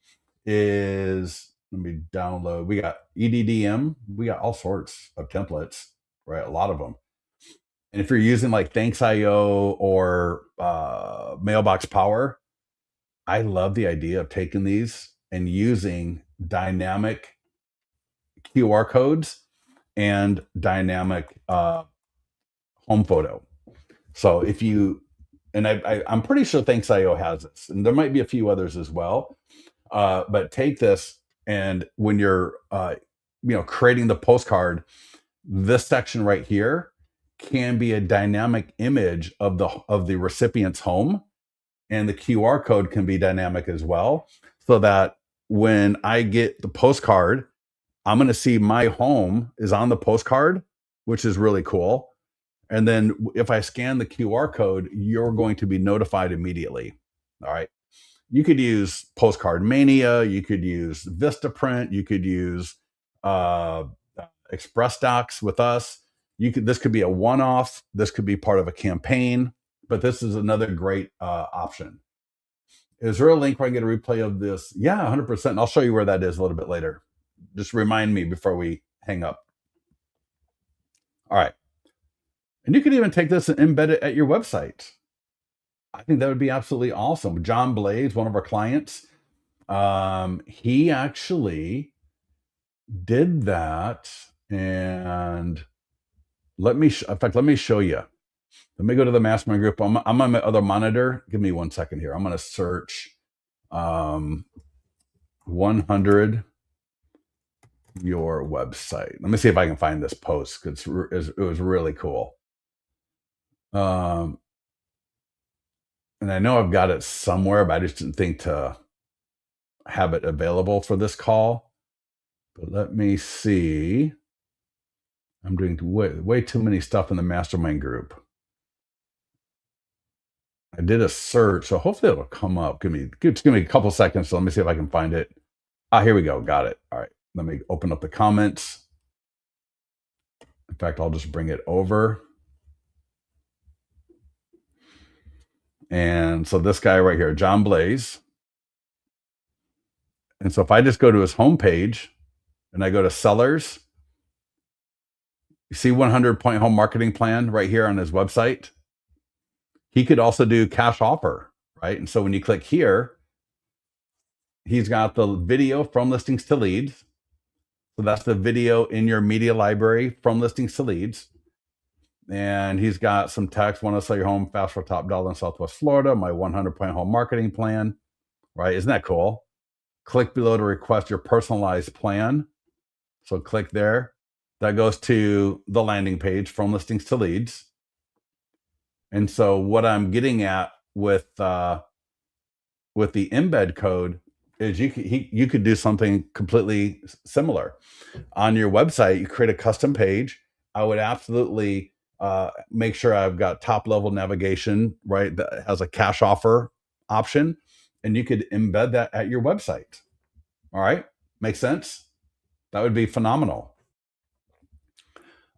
is, let me download. We got EDDM. We got all sorts of templates, right? A lot of them. And if you're using like Thanks.io or Mailbox Power, I love the idea of taking these and using dynamic QR codes and dynamic home photo. So I'm pretty sure Thanks.io has this, and there might be a few others as well. But take this, and when you're creating the postcard, this section right here can be a dynamic image of the recipient's home, and the QR code can be dynamic as well, so that when I get the postcard, I'm going to see my home is on the postcard, which is really cool. And then if I scan the QR code, you're going to be notified immediately. All right. You could use Postcard Mania. You could use Vistaprint. You could use Express Docs with us. This could be a one-off. This could be part of a campaign, but this is another great option. Is there a link where I can get a replay of this? Yeah, 100%. And I'll show you where that is a little bit later. Just remind me before we hang up. All right. And you could even take this and embed it at your website. I think that would be absolutely awesome. John Blaze, one of our clients, he actually did that, And let me show you. Let me go to the mastermind group. I'm on my other monitor. Give me 1 second here. I'm going to search 100 your website. Let me see if I can find this post because it was really cool. And I know I've got it somewhere, but I just didn't think to have it available for this call. But let me see. I'm doing way too many stuff in the mastermind group. I did a search, so hopefully it'll come up. Just give me a couple seconds. So let me see if I can find it. Here we go. Got it. All right. Let me open up the comments. In fact, I'll just bring it over. And so this guy right here, John Blaze. And so if I just go to his homepage and I go to sellers, you see 100-point home marketing plan right here on his website. He could also do cash offer, right? And so when you click here, he's got the video from listings to leads. So that's the video in your media library from listings to leads. And he's got some text, want to sell your home fast for top dollar in Southwest Florida, my 100-point home marketing plan, right? Isn't that cool? Click below to request your personalized plan. So click there. That goes to the landing page from listings to leads. And so what I'm getting at with the embed code is you could do something completely similar. On your website, you create a custom page. I would absolutely make sure I've got top level navigation, right? That has a cash offer option, and you could embed that at your website. All right, make sense? That would be phenomenal.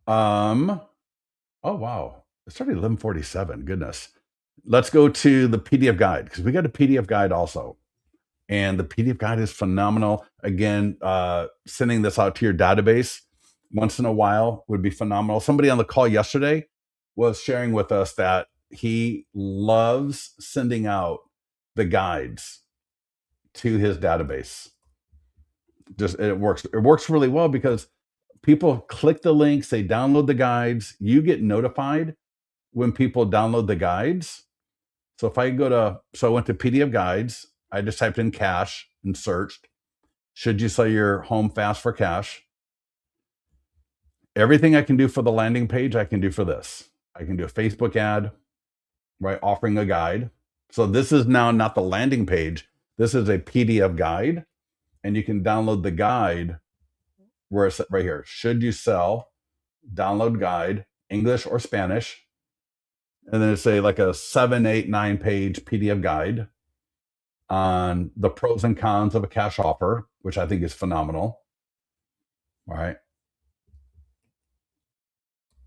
Oh wow, it started 11:47. Goodness. Let's go to the PDF guide because we got a PDF guide also. And the PDF guide is phenomenal. Again, sending this out to your database once in a while would be phenomenal. Somebody on the call yesterday was sharing with us that he loves sending out the guides to his database. Just it works really well because people click the links, they download the guides, you get notified when people download the guides. So if I I went to PDF guides, I just typed in cash and searched, should you sell your home fast for cash? Everything I can do for the landing page, I can do for this. I can do a Facebook ad, right? Offering a guide. So this is now not the landing page. This is a PDF guide. And you can download the guide where it's right here. Should you sell? Download guide, English or Spanish. And then it's like a 7, 8, 9 page PDF guide on the pros and cons of a cash offer, which I think is phenomenal. All right.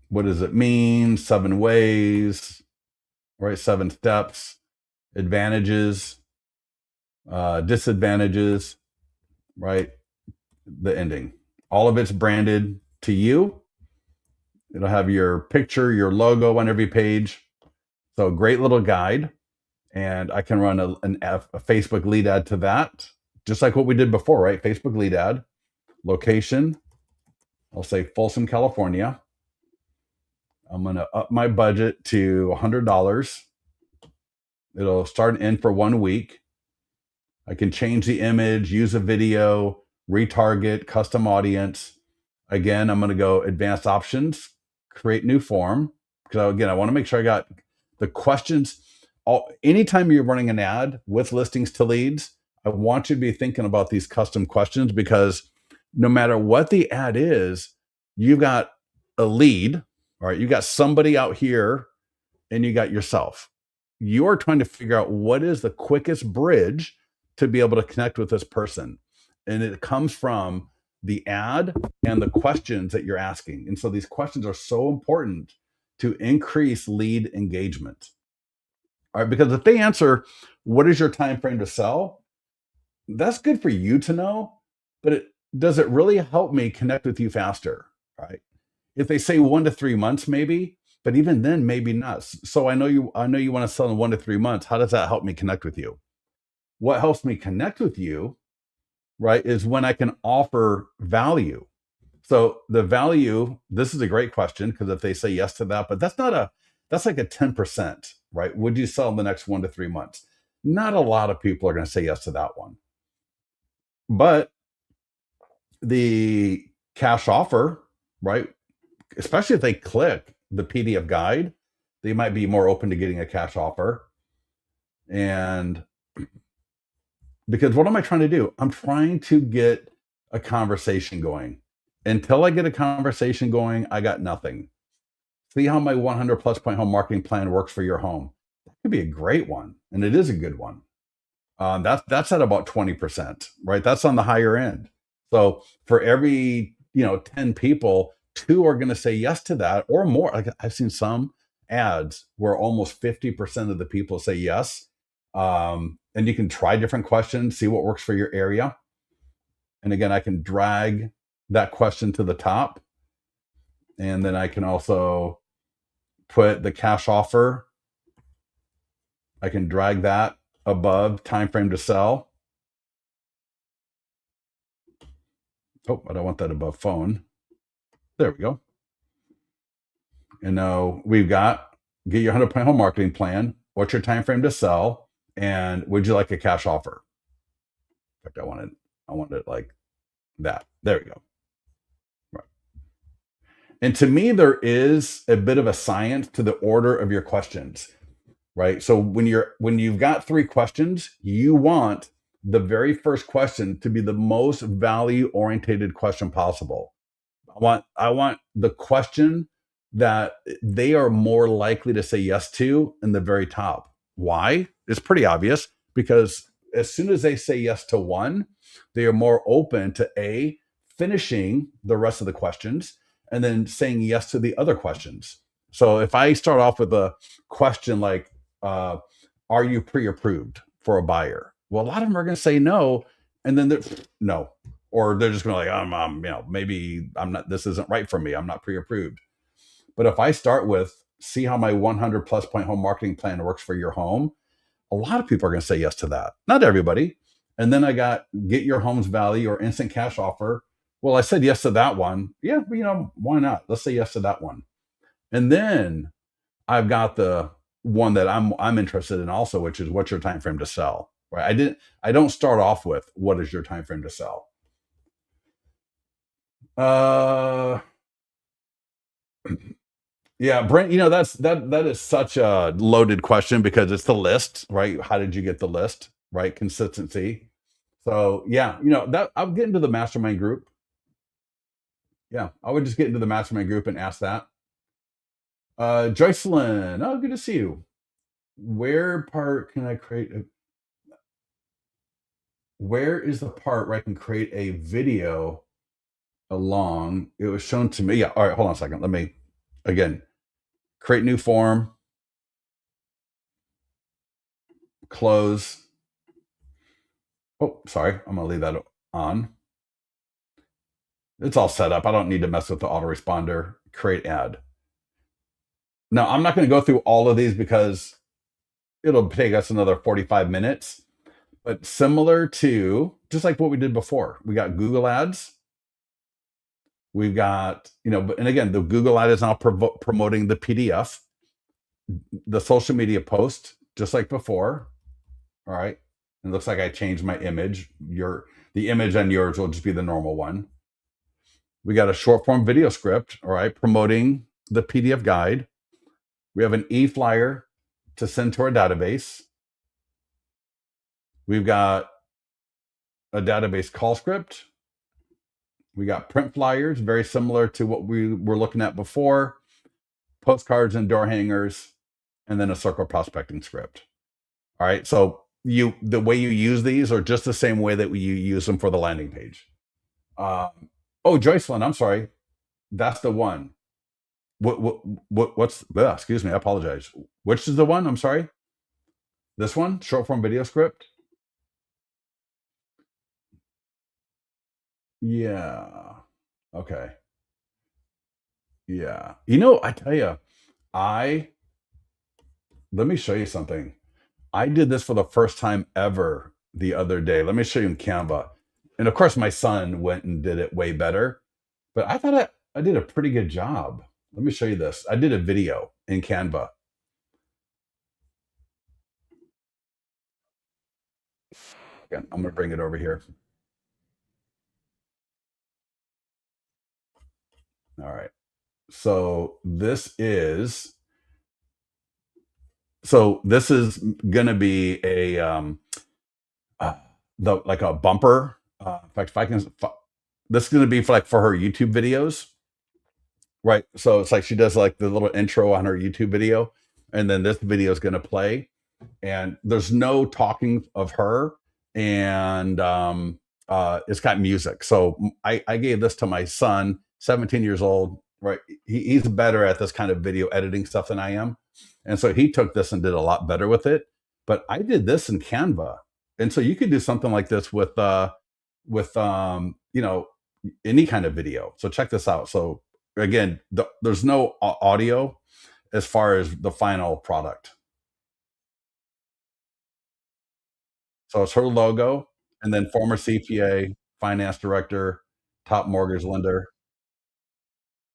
What does it mean? 7 ways, right? 7 steps, advantages, disadvantages, right? The ending. All of it's branded to you. It'll have your picture, your logo on every page. So great little guide. And I can run a Facebook lead ad to that, just like what we did before, right? Facebook lead ad, location. I'll say Folsom, California. I'm going to up my budget to $100. It'll start and end for 1 week. I can change the image, use a video, retarget, custom audience. Again, I'm going to go advanced options, create new form. Because again, I want to make sure I got the questions. Anytime you're running an ad with listings to leads, I want you to be thinking about these custom questions because no matter what the ad is, you've got a lead, all right? You got somebody out here and you got yourself. You're trying to figure out what is the quickest bridge to be able to connect with this person. And it comes from the ad and the questions that you're asking. And so these questions are so important to increase lead engagement. All right, because if they answer, what is your time frame to sell? That's good for you to know, but does it really help me connect with you faster, right? If they say 1 to 3 months, maybe, but even then, maybe not. So I know you want to sell in 1 to 3 months. How does that help me connect with you? What helps me connect with you, right, is when I can offer value. So the value, this is a great question because if they say yes to that, but that's like a 10%, right? Would you sell in the next 1 to 3 months? Not a lot of people are going to say yes to that one. But the cash offer, right? Especially if they click the PDF guide, they might be more open to getting a cash offer. And because what am I trying to do? I'm trying to get a conversation going. Until I get a conversation going, I got nothing. See how my 100 plus point home marketing plan works for your home. That could be a great one, and it is a good one. That's at about 20%, right? That's on the higher end. So for every 10 people, two are going to say yes to that or more. Like I've seen some ads where almost 50% of the people say yes. And you can try different questions, see what works for your area. And again, I can drag that question to the top. And then I can also put the cash offer. I can drag that above time frame to sell. Oh, I don't want that above phone. There we go. And now we've got get your 100 point home marketing plan. What's your time frame to sell? And would you like a cash offer? In fact, I wanted it like that. There we go. Right. And to me, there is a bit of a science to the order of your questions, right? So when you've got 3 questions, you want the very first question to be the most value oriented question possible. I want the question that they are more likely to say yes to in the very top. Why? It's pretty obvious because as soon as they say yes to one, they are more open to finishing the rest of the questions and then saying yes to the other questions. So if I start off with a question like, are you pre-approved for a buyer? Well, a lot of them are going to say no. And then no, or they're just going to like, maybe I'm not, this isn't right for me. I'm not pre-approved. But if I start with, see how my 100 plus point home marketing plan works for your home, a lot of people are going to say yes to that. Not everybody. And then I got get your home's value or instant cash offer. Well, I said yes to that one. Yeah, why not? Let's say yes to that one. And then I've got the one that I'm interested in also, which is what's your time frame to sell. Right? I don't start off with what is your time frame to sell. Yeah, Brent, that is such a loaded question because it's the list, right? How did you get the list, right? Consistency. So yeah, that I'll get into the mastermind group. Yeah, I would just get into the mastermind group and ask that. Joycelyn, oh, good to see you. Where is the part where I can create a video along? It was shown to me. Yeah, all right, hold on a second. Let me again create new form, close. Oh, sorry, I'm gonna leave that on. It's all set up. I don't need to mess with the autoresponder. Create ad. Now, I'm not going to go through all of these because it'll take us another 45 minutes. But similar to just like what we did before, we got Google ads. We've got, and again, the Google ad is now promoting the PDF, the social media post, just like before. All right. It looks like I changed my image. The image on yours will just be the normal one. We got a short form video script, all right, promoting the PDF guide. We have an e-flyer to send to our database. We've got a database call script. We got print flyers, very similar to what we were looking at before, postcards and door hangers, and then a circle prospecting script. All right, so the way you use these are just the same way that you use them for the landing page. Oh, Joycelyn, I'm sorry. That's the one. Excuse me, I apologize. Which is the one? I'm sorry. This one, short form video script. Yeah. Okay. Yeah. I tell you, let me show you something. I did this for the first time ever the other day. Let me show you in Canva. And of course, my son went and did it way better. but I thought I did a pretty good job. Let me show you this. I did a video in Canva. Again, I'm going to bring it over here. All right. So this is going to be a uh, the like a bumper. In fact, if I can, this is going to be for like for her YouTube videos, right? So it's like she does like the little intro on her YouTube video, and then this video is going to play, and there's no talking of her, and it's got music. So I gave this to my son, 17 years old, right? He's better at this kind of video editing stuff than I am, and so he took this and did a lot better with it. But I did this in Canva, and so you could do something like this with any kind of video. So check this out. So again, there's no audio as far as the final product. So it's her logo, and then former CPA, finance director, top mortgage lender,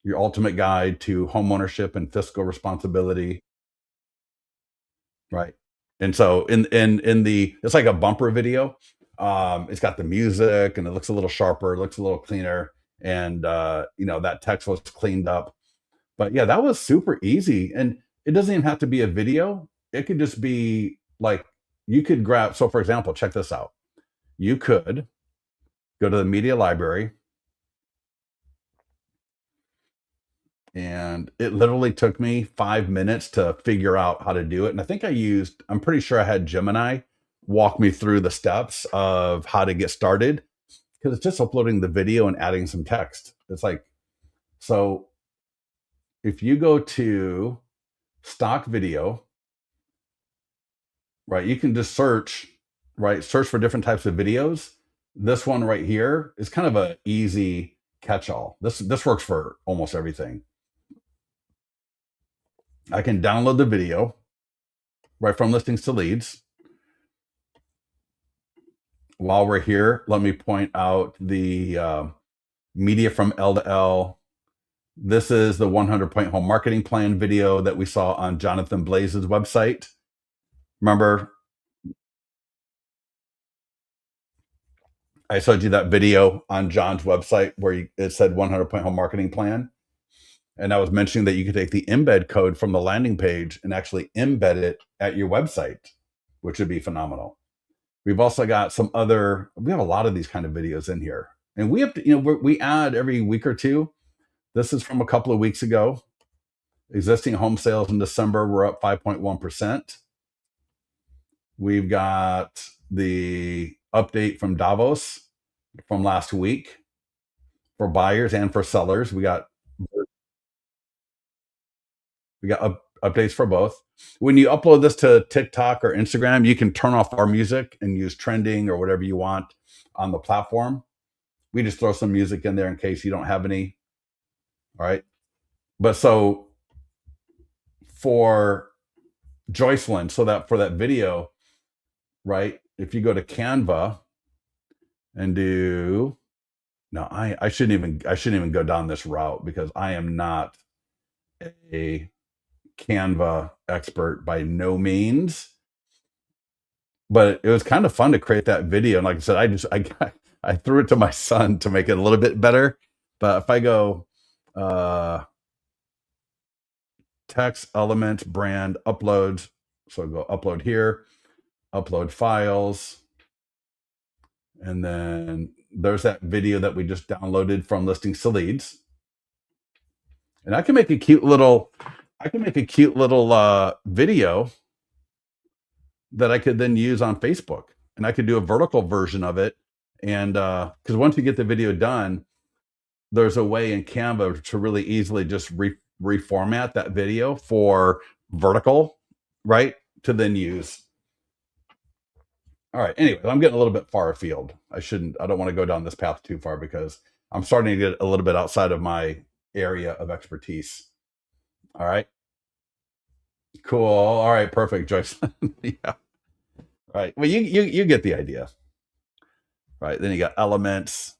your ultimate guide to homeownership and fiscal responsibility, right? And so in the it's like a bumper video. It's got the music and it looks a little sharper, it looks a little cleaner, and that text was cleaned up. But yeah, that was super easy, and it doesn't even have to be a video. It could just be like you could grab. So for example, check this out. You could go to the media library, and it literally took me 5 minutes to figure out how to do it. And I think I'm pretty sure I had Gemini walk me through the steps of how to get started, because it's just uploading the video and adding some text. It's like, so if you go to stock video, right, you can just search, right, search for different types of videos. This one right here is kind of a easy catch-all. This works for almost everything. I can download the video right from listings to leads. While we're here, let me point out the media from L to L. This is the 100-point home marketing plan video that we saw on Jonathan Blaze's website. Remember, I showed you that video on John's website where it said 100-point home marketing plan. And I was mentioning that you could take the embed code from the landing page and actually embed it at your website, which would be phenomenal. We've also got we have a lot of these kind of videos in here. And we have to, we add every week or two. This is from a couple of weeks ago. Existing home sales in December were up 5.1%. We've got the update from Davos from last week for buyers and for sellers. We got updates for both. When you upload this to TikTok or Instagram, you can turn off our music and use trending or whatever you want on the platform. We just throw some music in there in case you don't have any. All right. But so for Joycelyn, so that for that video, right? If you go to Canva and do no, I shouldn't even go down this route because I am not a Canva expert by no means. But it was kind of fun to create that video. And like I said, I threw it to my son to make it a little bit better. But if I go text, element, brand, uploads, so I'll go upload here, upload files, and then there's that video that we just downloaded from listings to leads. And I can make a cute little video that I could then use on Facebook, and I could do a vertical version of it. And because once you get the video done, there's a way in Canva to really easily just reformat that video for vertical, right? To then use. All right. Anyway, I'm getting a little bit far afield. I don't want to go down this path too far because I'm starting to get a little bit outside of my area of expertise. All right. Cool. All right. Perfect, Joyce. Yeah. All right. Well, you get the idea. Right. Then you got elements.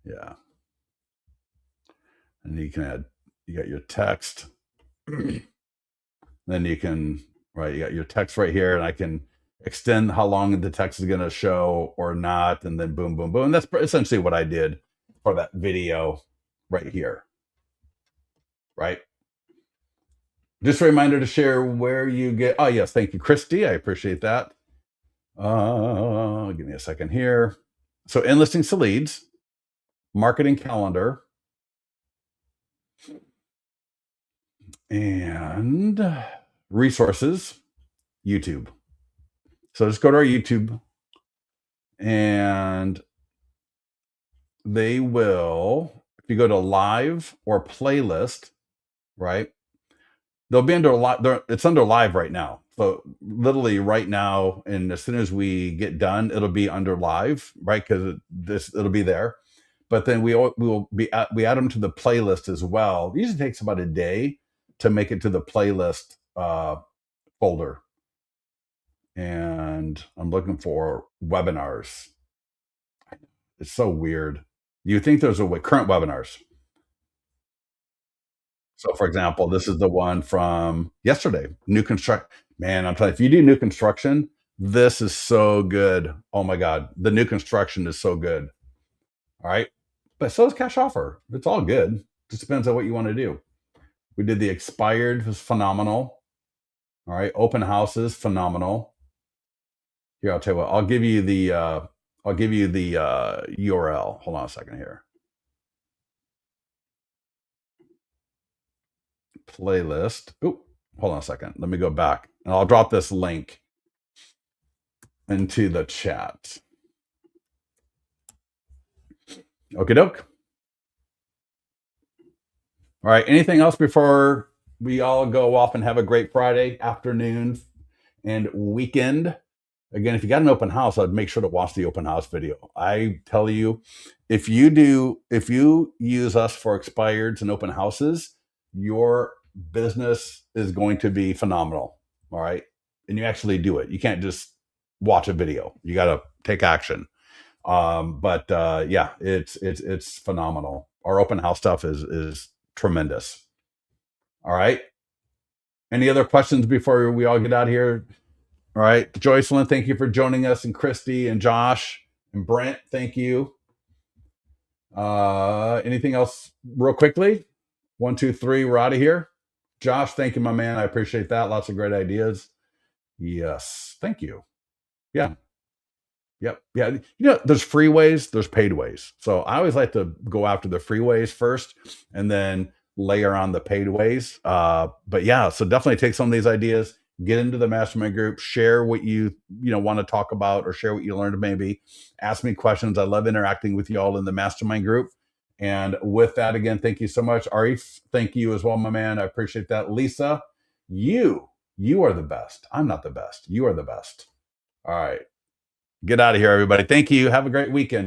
Yeah. And you can add, you got your text. Then you can, right, you got your text right here, and I can extend how long the text is going to show or not. And then boom, boom, boom. That's essentially what I did for that video right here, right? Just a reminder to share where you get. Oh, yes. Thank you, Christy. I appreciate that. Give me a second here. So, in listings to leads, marketing calendar, and resources, YouTube. So, just go to our YouTube, and they will, if you go to live or playlist, right? They'll be under live. It's under live right now. So literally right now, and as soon as we get done, it'll be under live, right? Because it'll be there. But then we will be we add them to the playlist as well. It usually takes about a day to make it to the playlist folder. And I'm looking for webinars. It's so weird. You think there's a current webinars. So, for example, this is the one from yesterday. New construct. Man, I'm telling you, if you do new construction, this is so good. Oh my God, the new construction is so good. All right, but so is cash offer. It's all good. Just depends on what you want to do. We did the expired, was phenomenal. All right, open houses, phenomenal. Here, I'll tell you what. I'll give you the URL. Hold on a second here. Playlist. Oh, hold on a second. Let me go back, and I'll drop this link into the chat. Okie doke. All right. Anything else before we all go off and have a great Friday afternoon and weekend? Again, if you got an open house, I'd make sure to watch the open house video. I tell you, if you use us for expireds and open houses, your business is going to be phenomenal. All right. And you actually do it. You can't just watch a video. You got to take action. But yeah, it's phenomenal. Our open house stuff is tremendous. All right. Any other questions before we all get out of here? All right, Joycelyn, thank you for joining us, and Christy and Josh and Brent, thank you. Anything else real quickly? 1, 2, 3, we're out of here. Josh, thank you, my man. I appreciate that. Lots of great ideas. Yes, thank you. Yeah. Yep. Yeah. You know, there's free ways, there's paid ways. So I always like to go after the free ways first and then layer on the paid ways. But yeah, so definitely take some of these ideas, get into the mastermind group, share what you want to talk about, or share what you learned maybe. Ask me questions. I love interacting with you all in the mastermind group. And with that, again, thank you so much. Arif, thank you as well, my man. I appreciate that. Lisa, you are the best. I'm not the best. You are the best. All right. Get out of here, everybody. Thank you. Have a great weekend.